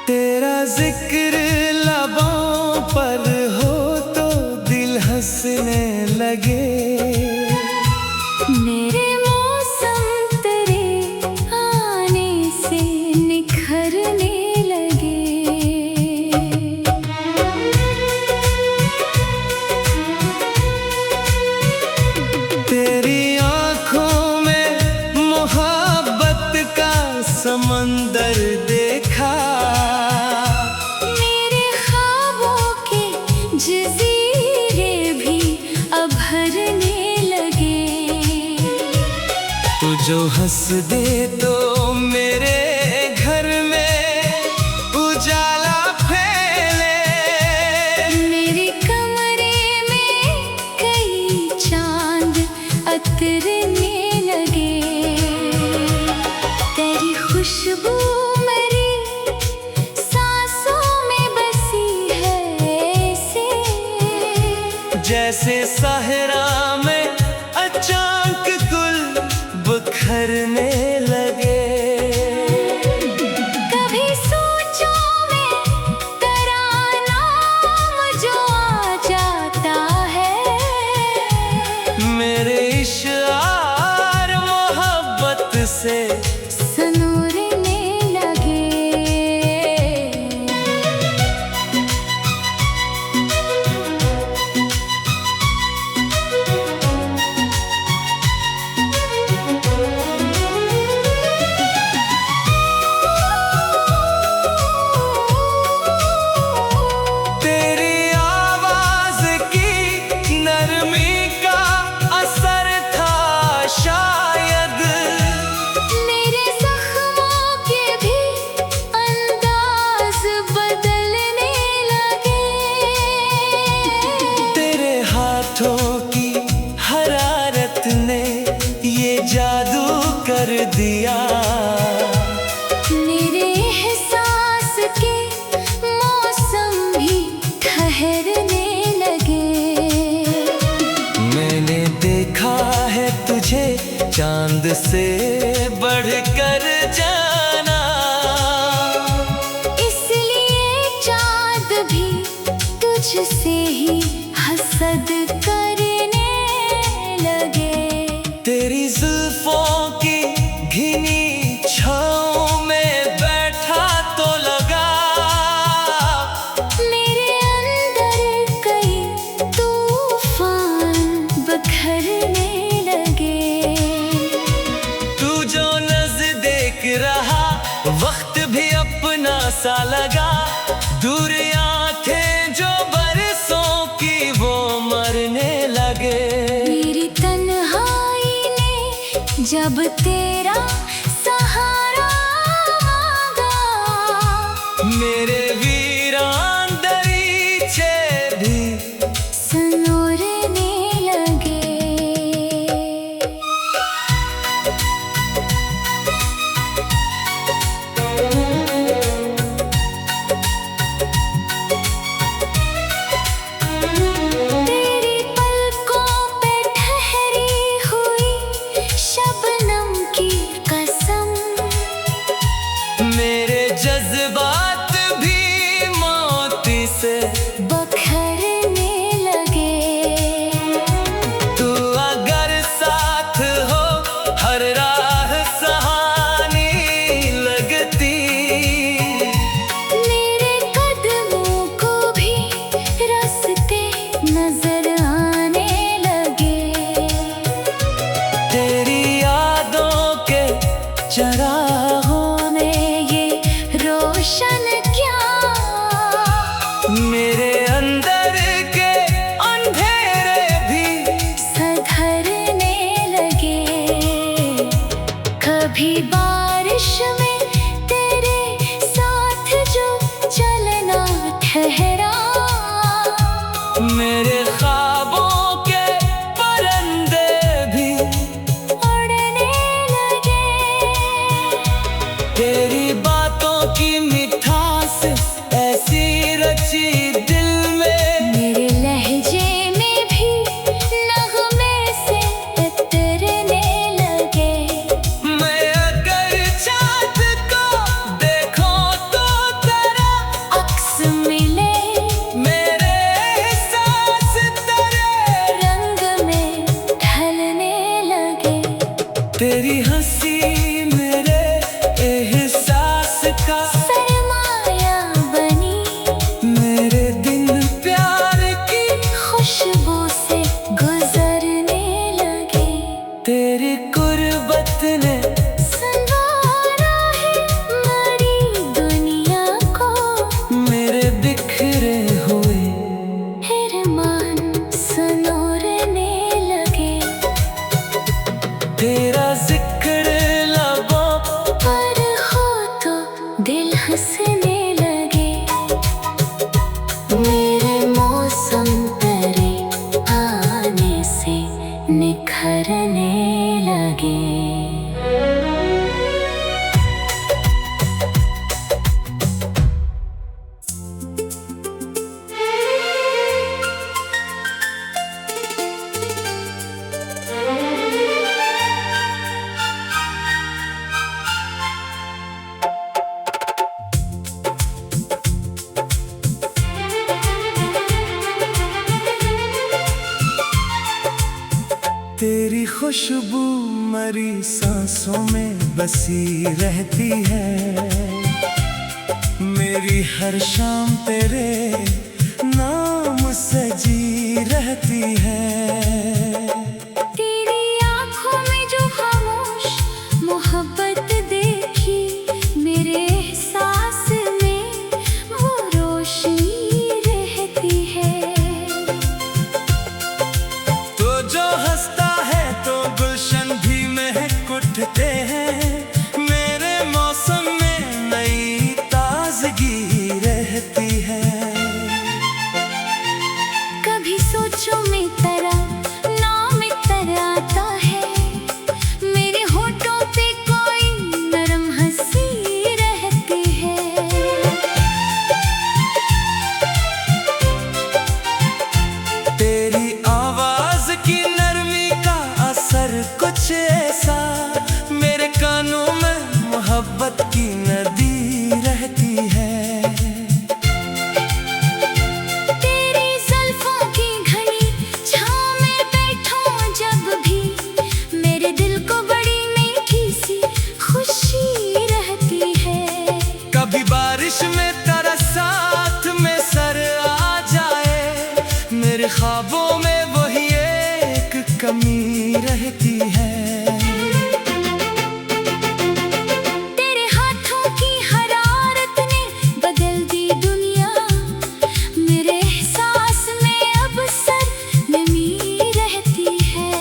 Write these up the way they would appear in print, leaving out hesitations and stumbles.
तेरा जिक्र लबों पर हो तो दिल हंसने लगे। मेरे मौसम तेरे आने से निखरने लगे। तेरी आँखों में मोहब्बत का समंदर देखा। मेरे ख्वाबों के जज़ीरे भी अब भरने लगे। तू जो हंस दे तो मेरे घर में उजाला फैले। मेरे कमरे में कई चांद उतरने लगे। तेरी खुशबू मेरी सांसों में बसी है ऐसे, जैसे सहरा में अचानक गुल बिखरने लगे। कभी सोचों में तेरा नाम जो आ जाता है। मेरे इशार मोहब्बत से सनूरने लगे। तेरी आवाज की नरमी का असर था शायद। मेरे जख्मों के भी अंदाज बदलने लगे। तेरे हाथों की हरारत ने ये जादू कर दिया। मेरे एहसास के मौसम भी ठहरने लगे। मैंने देखा है तुझे चांद से बढ़कर जाना। इसलिए चाँद भी तुझसे ही हसद करने लगे। तेरी जुल्फों की घिनी छाँव में बैठा तो लगा। मेरे अंदर कई तूफान बखरने लगे। तू जो नज़दीक रहा वक्त भी अपना सा लगा। दूर आंखें जो बरसों की वो मरने लगे। मेरी तन्हाई ने जब तेरा सहारा मांगा। मेरे वीरान दरीचे भी सनूरने लगे। तेरी पलकों पे ठहरी हुई शबनम की कसम। मेरे जज्बात भी मोती से बखरने लगे। तू अगर साथ हो हर राह सहानी लगती। मेरे कदमों को भी रास्ते नजर आने लगे। तेरी यादों के चरागों में ये खुशबू मरी सांसों में बसी रहती है। मेरी हर शाम तेरे नाम सजी रहती है। तेरी आँखों में जो खामोश मोहब्बत देखी, मेरे एहसास में वो रोशनी रहती है। तो जो हंसता है तो गुलशन भी महक उठते हैं। मेरे मौसम में नई ताजगी रहती है। कभी सोचो में तेरा नाम इतर आता है। मेरे होठों पे कोई नरम हंसी रहती है। तेरी आवाज की नरमी का असर कुछ ऐसा, मेरे कानों में मोहब्बत की नदी रहती है। तेरी जुल्फों की घनी छाँव में बैठूं जब भी, मेरे दिल को बड़ी मीठी सी खुशी रहती है। कभी बारिश में तेरा साथ में सर आ जाए, मेरे ख्वाबों में वही एक कमी रहती है। तेरे हाथों की हरारत ने बदल दी दुनिया, मेरे एहसास में अब सरनमी रहती है।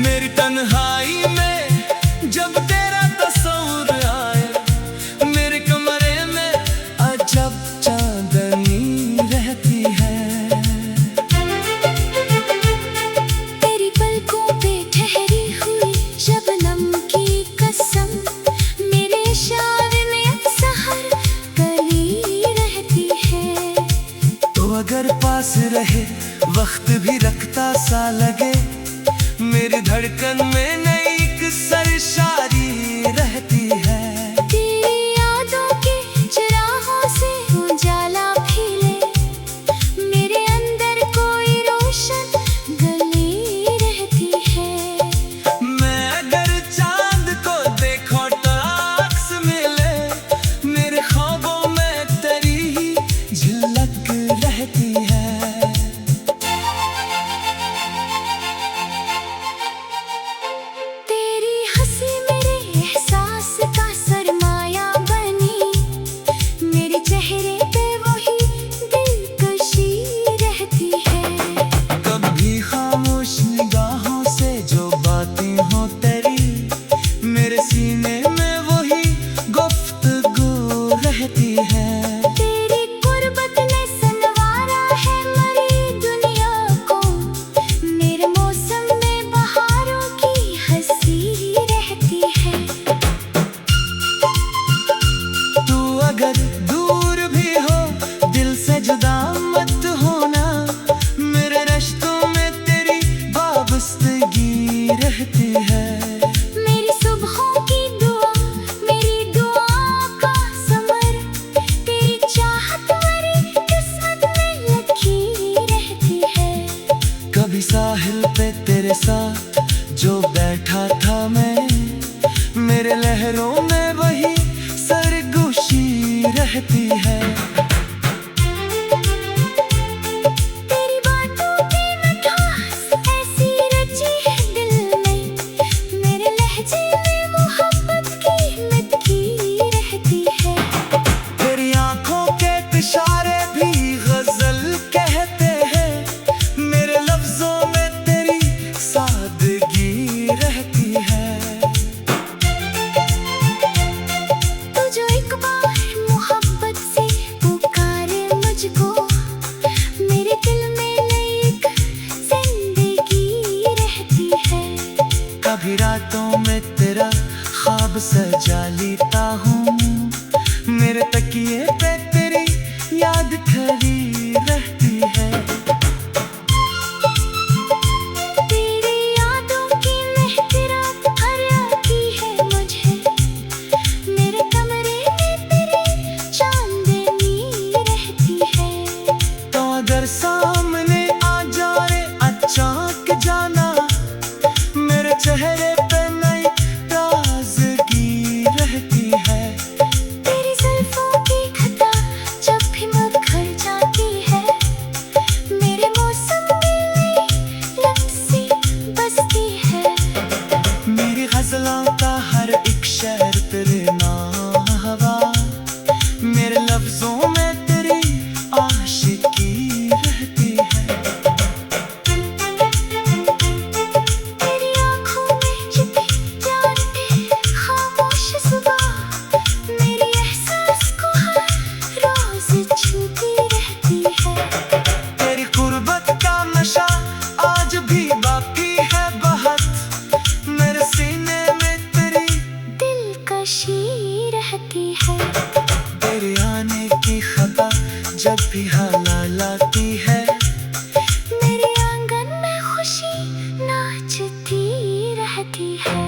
मेरी तन्हाई में जब तेरा तस्वीर आए, मेरे कमरे में अजब चांदनी रहती है। तेरी पलकों पे ठहरी हुई शबनम की कसम, मेरे इशारे में सहर गली रहती है। तो अगर पास रहे वक्त भी रखता सा लगे, मेरी धड़कन में नई एक सरशारी रहती है। तेरी यादों के चिरागों से उजाला फैले, मेरे अंदर कोई रोशन गली रहती है। मैं अगर चांद को देखो तो अक्स मिले, मेरे ख्वाबों में तेरी ही झलक रहती है। तेरी हंसी मेरे एहसास का सरमाया बनी, मेरे चेहरे पे वही दिलकशी रहती है। कभी खामोश निगाहों से जो बातें हो तेरी, मेरे सीने में वही गुफ्तगू रहती है। तेरी गुर्बत ने संवारा है मरी दुनिया को, मेरे मौसम में बहारों की हंसी रहती है। तू अगर दूर भी हो दिल से जुदा मत होना, मेरे रिश्तों में तेरी वाबस्तगी रहती है। मेरी सुबहों की दुआ, मेरी दुआ का समर, तेरी चाहत मेरी किस्मत में लिखी रहती है। कभी साहिल पे तेरे साथ जो बैठा था मैं, मेरे लहरों में वही सरगोशी रहती है। तेरी बातों की मिठास ऐसी रची है दिल में, मेरे लहजे में मोहब्बत की मिटकी रहती है। तेरी आंखों के इशारे भी गजल कहते हैं, मेरे लफ्जों में तेरी सादगी रहती है। तू जो एक बार मोहब्बत से पुकारे मुझको, मेरे दिल में नई एक जिंदगी रहती है। कभी रातों में तेरा ख्वाब सजा लेता हूँ, मेरे तकिए पे तेरी याद खड़ी रहती है। तेरी यादों की महफिल हर आती है मुझे, मेरे कमरे में तेरी चांदनी रहती है। तो अगर सा चेहरे पे नई ताजगी रहती है। तेरी जुल्फों की खता जब भी मुखर जाती है, मेरे मौसम में लत सी बसती है। मेरी गजलों का हर एक शेर तेरे नाम हवा, मेरे लफ्जों में तेरी आशिकी रहती है। तेरी आँखों में छिपी प्यार की खामोश जुबां, मेरी एहसास को हर रोज छूती रहती है। तेरी गुर्बत का नशा आज भी बाकी है बहुत, मेरे सीने में तेरी दिलकशी रहती है। तेरे आने की खबर जब भी हाला लाती है, मेरे आंगन में खुशी नाचती रहती है।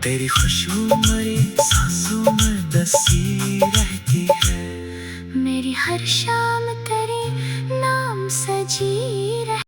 तेरी खुशबू मेरी सांसों में दसी रहती है। मेरी हर शाम